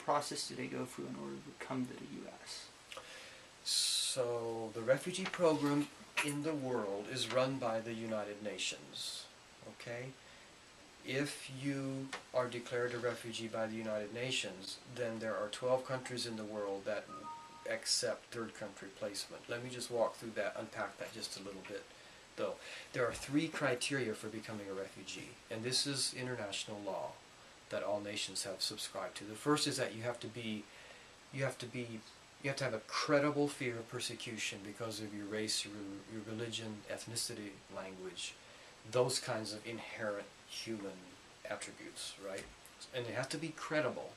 process do they go through in order to come to the U.S.? So the refugee program in the world is run by the United Nations, okay? If you are declared a refugee by the United Nations, then there are 12 countries in the world that accept third country placement. Let me just walk through that, unpack that just a little bit, though. There are 3 criteria for becoming a refugee, and this is international law that all nations have subscribed to. The first is that you have to have a credible fear of persecution because of your race, your religion, ethnicity, language, those kinds of inherent human attributes, right? And it has to be credible.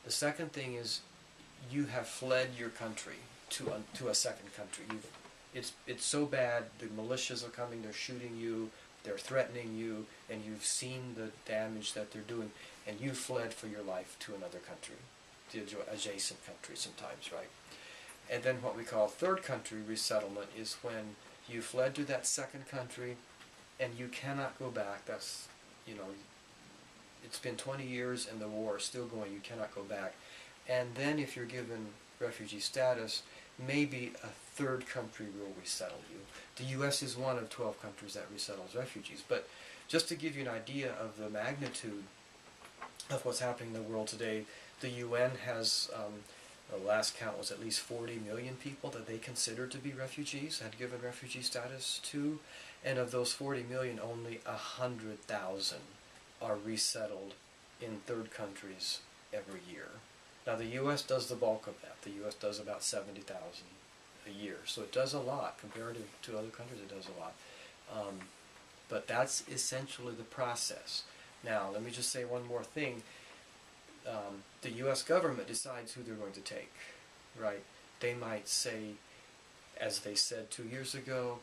The second thing is you have fled your country to a second country. It's so bad, the militias are coming, they're shooting you, they're threatening you, and you've seen the damage that they're doing, and you fled for your life to another country, the adjacent country sometimes, right? And then what we call third country resettlement is when you fled to that second country and you cannot go back. That's, it's been 20 years and the war is still going, you cannot go back. And then if you're given refugee status, maybe a third country will resettle you. The U.S. is one of 12 countries that resettles refugees. But just to give you an idea of the magnitude of what's happening in the world today, the UN has, the last count was at least 40 million people that they consider to be refugees, had given refugee status to, and of those 40 million, only 100,000 are resettled in third countries every year. Now the U.S. does the bulk of that. The U.S. does about 70,000 a year, so it does a lot. Compared to other countries, it does a lot. But that's essentially the process. Now, let me just say one more thing. The U.S. government decides who they're going to take, right? They might say, as they said 2 years ago,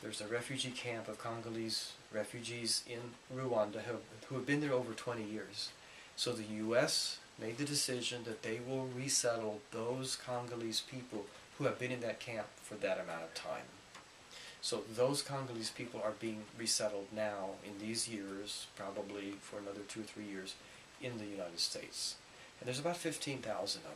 there's a refugee camp of Congolese refugees in Rwanda who have been there over 20 years. So the U.S. made the decision that they will resettle those Congolese people who have been in that camp for that amount of time. So those Congolese people are being resettled now in these years, probably for another 2 or 3 years, in the United States. And there's about 15,000 of them.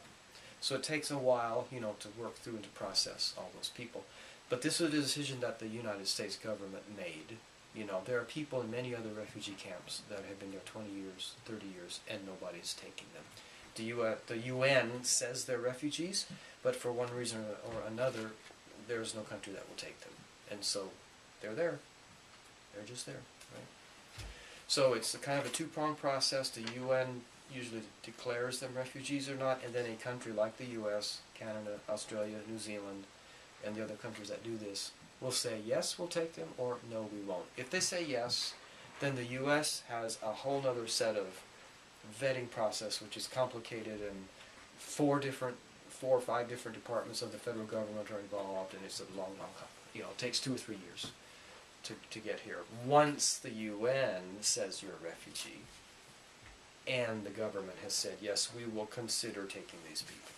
So it takes a while, to work through and to process all those people. But this was a decision that the United States government made. There are people in many other refugee camps that have been there 20 years, 30 years, and nobody's taking them. The UN says they're refugees, but for one reason or another, there's no country that will take them. And so they're there. They're just there, right? So it's a kind of a two-pronged process. The UN usually declares them refugees or not, and then a country like the US, Canada, Australia, New Zealand, and the other countries that do this will say, yes, we'll take them, or no, we won't. If they say yes, then the US has a whole other set of vetting process, which is complicated, and 4 or 5 different departments of the federal government are involved, and it's a long, it takes 2 or 3 years to get here. Once the UN says you're a refugee, and the government has said, yes, we will consider taking these people.